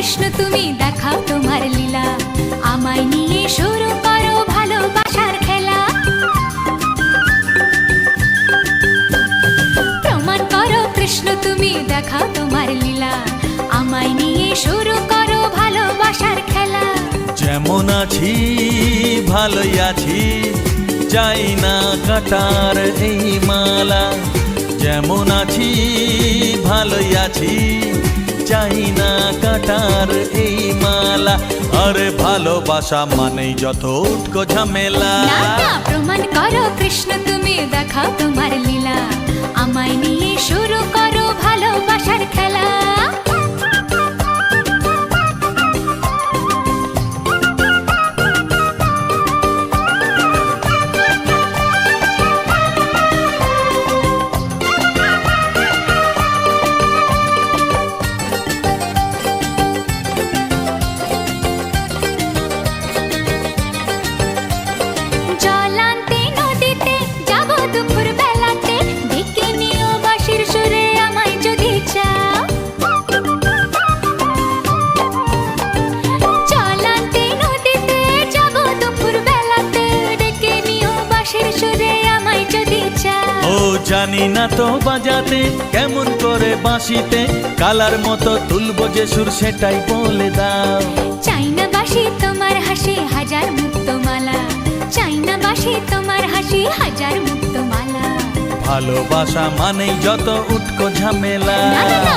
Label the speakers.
Speaker 1: কৃষ্ণ তুমি দেখাও তোমার লীলা, আমায় নিয়ে শুরু করো ভালোবাসার খেলা। প্রমাণ করো কৃষ্ণ তুমি দেখাও তোমার লীলা, আমায় নিয়ে শুরু করো ভালোবাসার খেলা।
Speaker 2: যেমন আছি ভালোই আছি, চাই না কাটার এই মালা। যেমন আছি ভালোই আছি, চাই না কাটার এই মালা। আরে ভালোবাসা মানেই যত উটকো ঝামেলা।
Speaker 1: না না, প্রমাণ করো কৃষ্ণ তুমি দেখাও তোমার লীলা, আমায় নিয়ে শুরু করো ভালোবাসার খেলা।
Speaker 2: জানি না তো বাজাতে কেমন করে বাঁশিতে, কালার মতো তুলবো যে সুর সেটাই বলে দাও।
Speaker 1: চাই না বাঁশি তোমার হাসি হাজার মুক্তমালা, চাই না বাঁশি তোমার হাসি হাজার মুক্তমালা।
Speaker 2: ভালোবাসা মানেই যত উটকো ঝামেলা।
Speaker 1: না না না,